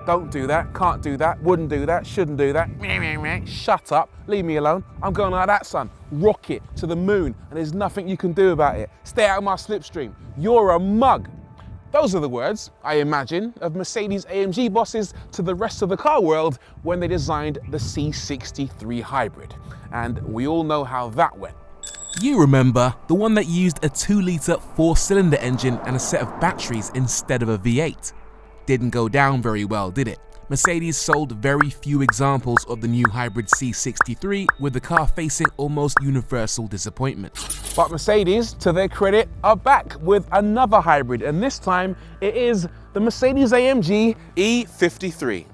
don't do that, can't do that, wouldn't do that, shouldn't do that. Shut up, leave me alone. I'm going like that, son. Rocket to the moon, and there's nothing you can do about it. Stay out of my slipstream. You're a mug. Those are the words, I imagine, of Mercedes AMG bosses to the rest of the car world when they designed the C63 hybrid. And we all know how that went. You remember, the one that used a 2-litre 4-cylinder engine and a set of batteries instead of a V8. Didn't go down very well, did it? Mercedes sold very few examples of the new hybrid C63, with the car facing almost universal disappointment. But Mercedes, to their credit, are back with another hybrid, and this time it is the Mercedes AMG E53.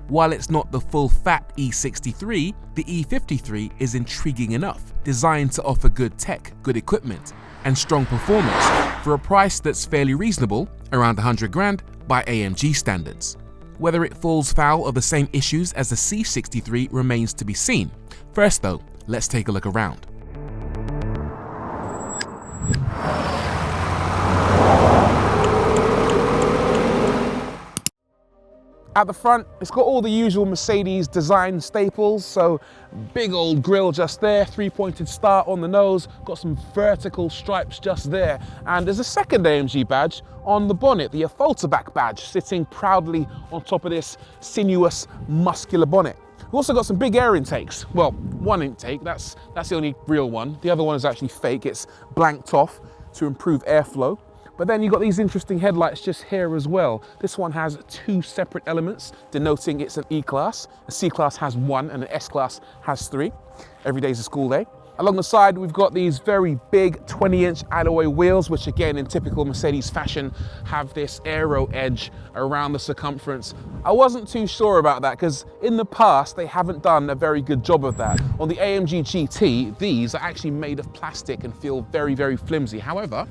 While it's not the full-fat E63, the E53 is intriguing enough, designed to offer good tech, good equipment, and strong performance for a price that's fairly reasonable, around 100 grand, by AMG standards. Whether it falls foul of the same issues as the C63 remains to be seen. First though, let's take a look around. At the front, it's got all the usual Mercedes design staples, so big old grille just there, 3-pointed star on the nose, got some vertical stripes just there, and there's a second AMG badge on the bonnet, the Autotrader badge, sitting proudly on top of this sinuous, muscular bonnet. We've also got some big air intakes. Well, one intake, that's the only real one. The other one is actually fake, it's blanked off to improve airflow. But then you've got these interesting headlights just here as well. This one has 2 separate elements, denoting it's an E-Class. A C-Class has 1 and an S-Class has 3. Every day's a school day. Along the side, we've got these very big 20-inch alloy wheels, which again, in typical Mercedes fashion, have this aero edge around the circumference. I wasn't too sure about that because in the past, they haven't done a very good job of that. On the AMG GT, these are actually made of plastic and feel very, very flimsy. However,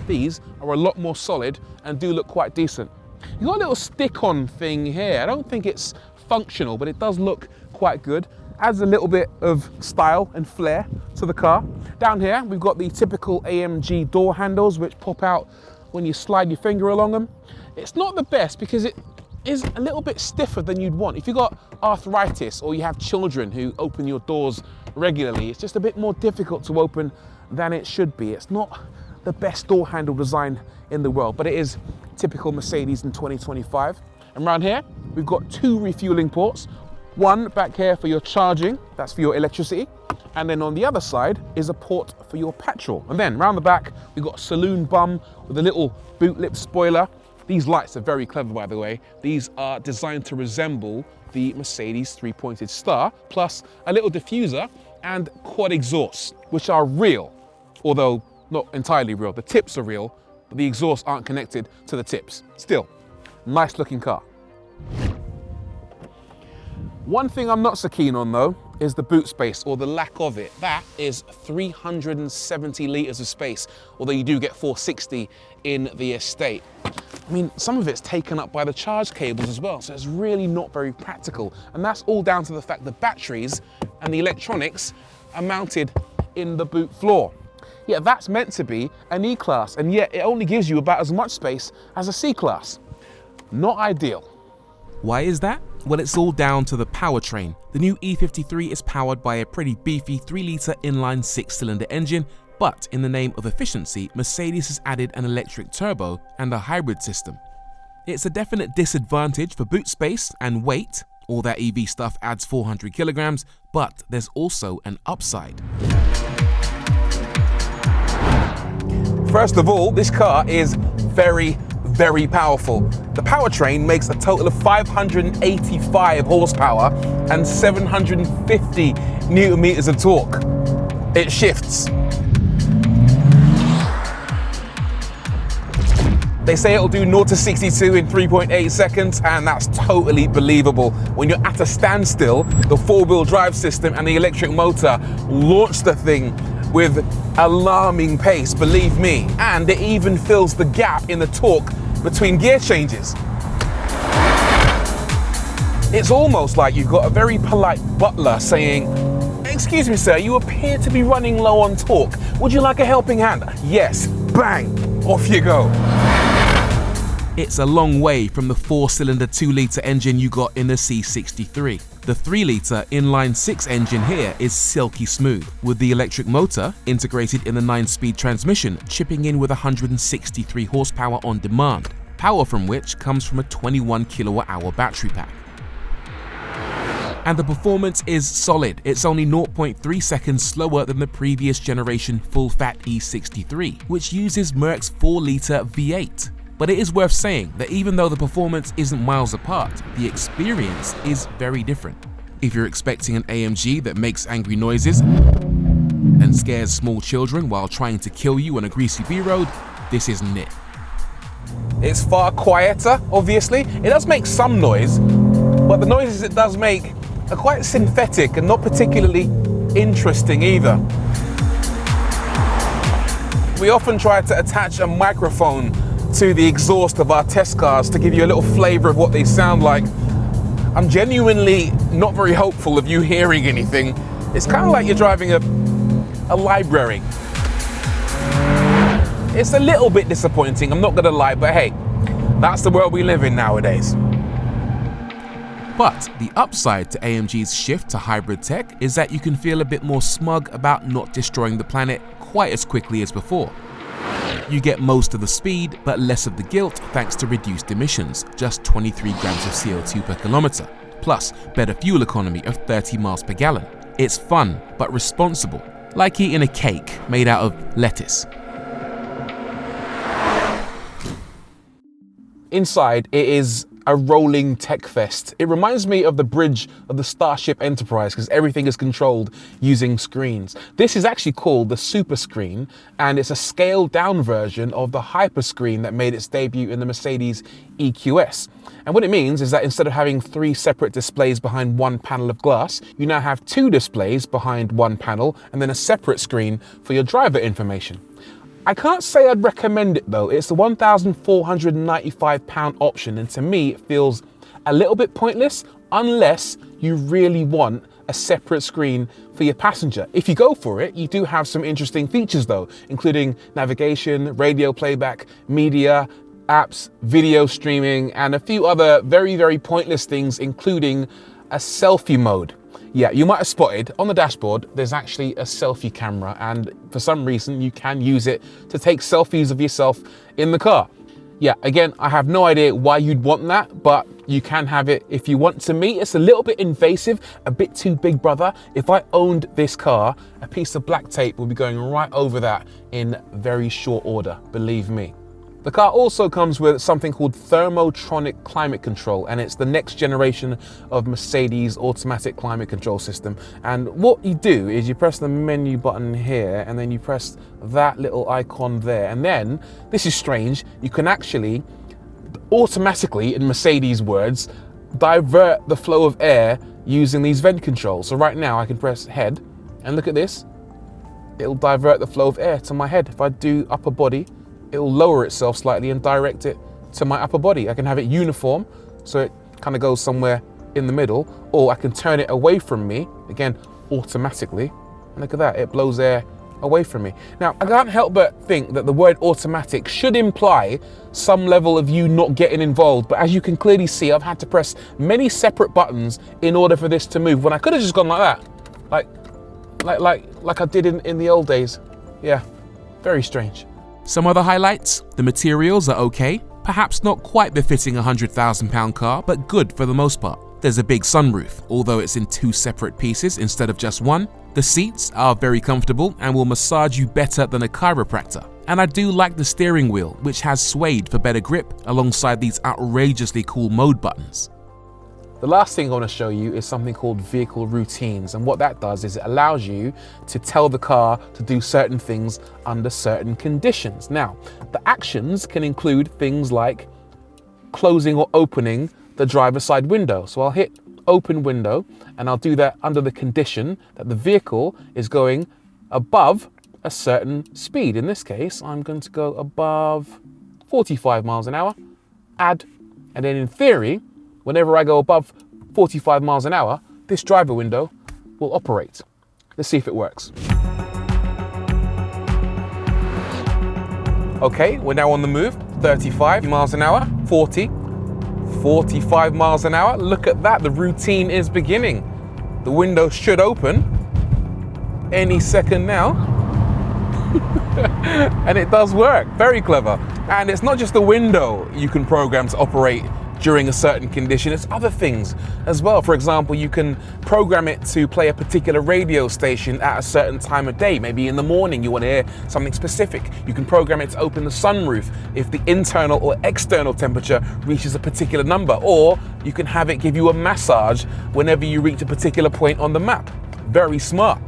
these are a lot more solid and do look quite decent. You've got a little stick-on thing here. I don't think it's functional, but it does look quite good. Adds a little bit of style and flair to the car. Down here, we've got the typical AMG door handles, which pop out when you slide your finger along them. It's not the best because it is a little bit stiffer than you'd want. If you've got arthritis or you have children who open your doors regularly, it's just a bit more difficult to open than it should be. It's not the best door handle design in the world, but it is typical Mercedes in 2025. And around here, we've got 2 refueling ports. One back here for your charging, that's for your electricity. And then on the other side is a port for your petrol. And then round the back, we've got a saloon bum with a little boot lip spoiler. These lights are very clever, by the way. These are designed to resemble the Mercedes 3-pointed star, plus a little diffuser and quad exhausts, which are real, although not entirely real. The tips are real, but the exhausts aren't connected to the tips. Still, nice looking car. One thing I'm not so keen on though is the boot space, or the lack of it. That is 370 litres of space, although you do get 460 in the estate. I mean, some of it's taken up by the charge cables as well, so it's really not very practical. And that's all down to the fact the batteries and the electronics are mounted in the boot floor. Yeah, that's meant to be an E-Class, and yet it only gives you about as much space as a C-Class. Not ideal. Why is that? Well, it's all down to the powertrain. The new E53 is powered by a pretty beefy 3-litre inline 6-cylinder engine, but in the name of efficiency, Mercedes has added an electric turbo and a hybrid system. It's a definite disadvantage for boot space and weight. All that EV stuff adds 400 kilograms, but there's also an upside. First of all, this car is very, very powerful. The powertrain makes a total of 585 horsepower and 750 newton meters of torque. It shifts. They say it'll do 0 to 62 in 3.8 seconds, and that's totally believable. When you're at a standstill, the 4-wheel drive system and the electric motor launch the thing with alarming pace, believe me. And it even fills the gap in the torque between gear changes. It's almost like you've got a very polite butler saying, "Excuse me, sir, you appear to be running low on torque. Would you like a helping hand?" Yes, bang, off you go. It's a long way from the 4-cylinder 2-litre engine you got in the C63. The 3-litre inline-6 engine here is silky smooth, with the electric motor integrated in the 9-speed transmission chipping in with 163 horsepower on demand, power from which comes from a 21 kilowatt-hour battery pack. And the performance is solid. It's only 0.3 seconds slower than the previous generation full-fat E63, which uses Merc's 4-litre V8. But it is worth saying that even though the performance isn't miles apart, the experience is very different. If you're expecting an AMG that makes angry noises and scares small children while trying to kill you on a greasy B-road, this isn't it. It's far quieter, obviously. It does make some noise, but the noises it does make are quite synthetic and not particularly interesting either. We often try to attach a microphone to the exhaust of our test cars to give you a little flavor of what they sound like. I'm genuinely not very hopeful of you hearing anything. It's kind of like you're driving a library. It's a little bit disappointing, I'm not gonna lie, but hey, that's the world we live in nowadays. But the upside to AMG's shift to hybrid tech is that you can feel a bit more smug about not destroying the planet quite as quickly as before. You get most of the speed, but less of the guilt thanks to reduced emissions, just 23 grams of CO2 per kilometre, plus better fuel economy of 30 miles per gallon. It's fun, but responsible, like eating a cake made out of lettuce. Inside, it is a rolling tech fest. It reminds me of the bridge of the Starship Enterprise because everything is controlled using screens. This is actually called the Super Screen, and it's a scaled down version of the Hyper Screen that made its debut in the Mercedes EQS. And what it means is that instead of having 3 separate displays behind one panel of glass, you now have 2 displays behind one panel and then a separate screen for your driver information. I can't say I'd recommend it though. It's the £1,495 option, and to me it feels a little bit pointless unless you really want a separate screen for your passenger. If you go for it, you do have some interesting features though, including navigation, radio playback, media, apps, video streaming, and a few other very, very pointless things, including a selfie mode. Yeah, you might have spotted on the dashboard, there's actually a selfie camera, and for some reason you can use it to take selfies of yourself in the car. Yeah, again, I have no idea why you'd want that, but you can have it if you want. To me, it's a little bit invasive, a bit too big brother. If I owned this car, a piece of black tape would be going right over that in very short order, believe me. The car also comes with something called thermotronic climate control, and it's the next generation of Mercedes automatic climate control system. And what you do is you press the menu button here, and then you press that little icon there. And then, this is strange, you can actually automatically, in Mercedes words, divert the flow of air using these vent controls. So right now I can press head, and look at this. It'll divert the flow of air to my head. If I do upper body, it'll lower itself slightly and direct it to my upper body. I can have it uniform, so it kind of goes somewhere in the middle, or I can turn it away from me, again, automatically. And look at that, it blows air away from me. Now, I can't help but think that the word automatic should imply some level of you not getting involved, but as you can clearly see, I've had to press many separate buttons in order for this to move, when I could have just gone like that, like I did in the old days. Yeah, very strange. Some other highlights: the materials are okay, perhaps not quite befitting a £100,000 car, but good for the most part. There's a big sunroof, although it's in 2 separate pieces instead of just one. The seats are very comfortable and will massage you better than a chiropractor. And I do like the steering wheel, which has suede for better grip alongside these outrageously cool mode buttons. The last thing I want to show you is something called vehicle routines, and what that does is it allows you to tell the car to do certain things under certain conditions. Now, the actions can include things like closing or opening the driver's side window. So I'll hit open window, and I'll do that under the condition that the vehicle is going above a certain speed. In this case, I'm going to go above 45 miles an hour, add, and then in theory, whenever I go above 45 miles an hour, this driver window will operate. Let's see if it works. Okay, we're now on the move, 35 miles an hour. 40, 45 miles an hour. Look at that, the routine is beginning. The window should open any second now. And it does work, very clever. And it's not just the window you can program to operate during a certain condition, it's other things as well. For example, you can program it to play a particular radio station at a certain time of day. Maybe in the morning you want to hear something specific. You can program it to open the sunroof if the internal or external temperature reaches a particular number, or you can have it give you a massage whenever you reach a particular point on the map. Very smart.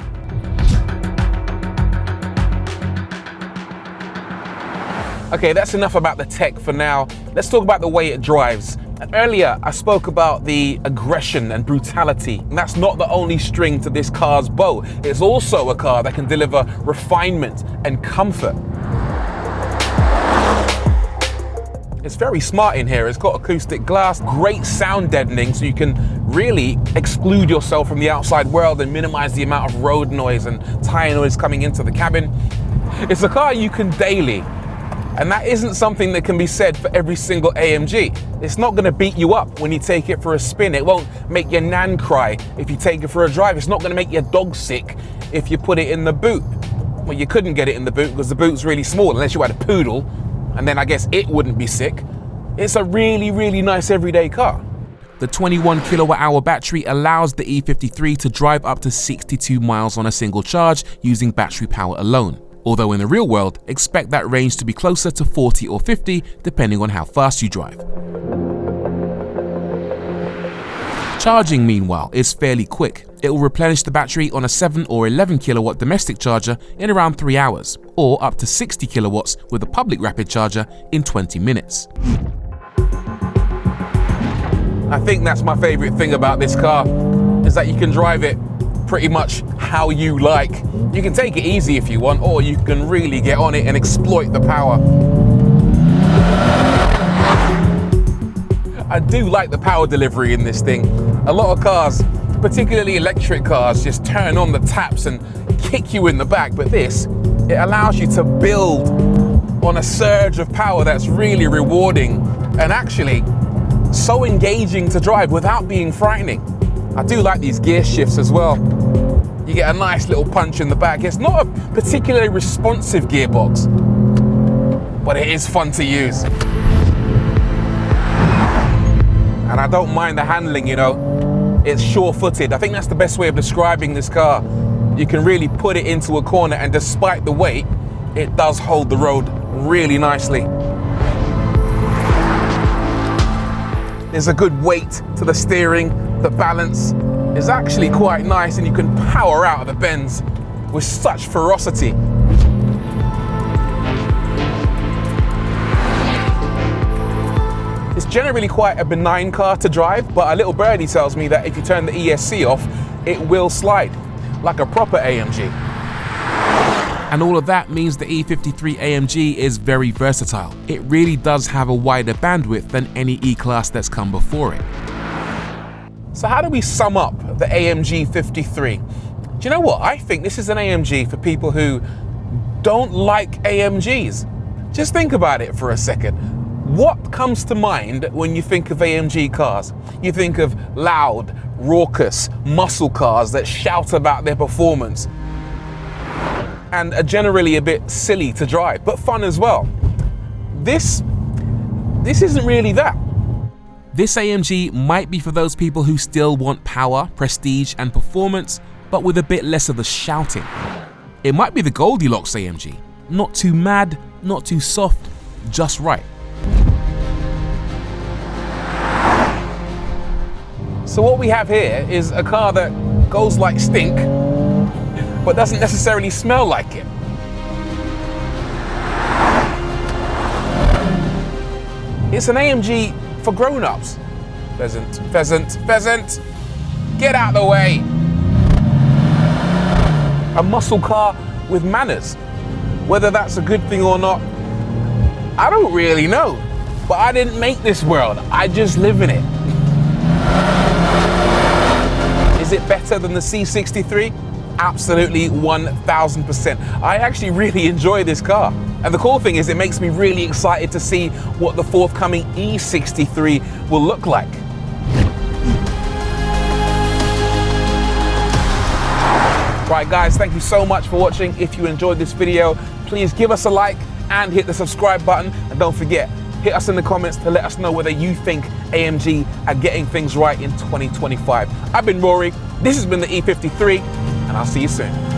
Okay, that's enough about the tech for now. Let's talk about the way it drives. Earlier, I spoke about the aggression and brutality, and that's not the only string to this car's bow. It's also a car that can deliver refinement and comfort. It's very smart in here. It's got acoustic glass, great sound deadening, so you can really exclude yourself from the outside world and minimize the amount of road noise and tire noise coming into the cabin. It's a car you can daily. And that isn't something that can be said for every single AMG. It's not going to beat you up when you take it for a spin. It won't make your nan cry if you take it for a drive. It's not going to make your dog sick if you put it in the boot. Well, you couldn't get it in the boot because the boot's really small, unless you had a poodle, and then I guess it wouldn't be sick. It's a really, really nice everyday car. The 21 kilowatt-hour battery allows the E53 to drive up to 62 miles on a single charge using battery power alone. Although in the real world, expect that range to be closer to 40 or 50, depending on how fast you drive. Charging, meanwhile, is fairly quick. It will replenish the battery on a 7 or 11 kilowatt domestic charger in around 3 hours, or up to 60 kilowatts with a public rapid charger in 20 minutes. I think that's my favorite thing about this car, is that you can drive it pretty much how you like. You can take it easy if you want, or you can really get on it and exploit the power. I do like the power delivery in this thing. A lot of cars, particularly electric cars, just turn on the taps and kick you in the back, but this, it allows you to build on a surge of power that's really rewarding and actually so engaging to drive without being frightening. I do like these gear shifts as well. You get a nice little punch in the back. It's not a particularly responsive gearbox, but it is fun to use. And I don't mind the handling, you know. It's sure-footed. I think that's the best way of describing this car. You can really put it into a corner, and despite the weight, it does hold the road really nicely. There's a good weight to the steering. The balance is actually quite nice, and you can power out of the bends with such ferocity. It's generally quite a benign car to drive, but a little birdie tells me that if you turn the ESC off, it will slide, like a proper AMG. And all of that means the E53 AMG is very versatile. It really does have a wider bandwidth than any E-Class that's come before it. So how do we sum up the AMG 53? Do you know what? I think this is an AMG for people who don't like AMGs. Just think about it for a second. What comes to mind when you think of AMG cars? You think of loud, raucous, muscle cars that shout about their performance and are generally a bit silly to drive, but fun as well. This isn't really that. This AMG might be for those people who still want power, prestige, and performance, but with a bit less of the shouting. It might be the Goldilocks AMG. Not too mad, not too soft, just right. So what we have here is a car that goes like stink, but doesn't necessarily smell like it. It's an AMG for grown-ups. Pheasant, pheasant, pheasant, get out of the way. A muscle car with manners. Whether that's a good thing or not, I don't really know. But I didn't make this world, I just live in it. Is it better than the C63? Absolutely 1000%. I actually really enjoy this car. And the cool thing is it makes me really excited to see what the forthcoming E63 will look like. Right guys, thank you so much for watching. If you enjoyed this video, please give us a like and hit the subscribe button. And don't forget, hit us in the comments to let us know whether you think AMG are getting things right in 2025. I've been Rory, this has been the E53, and I'll see you soon.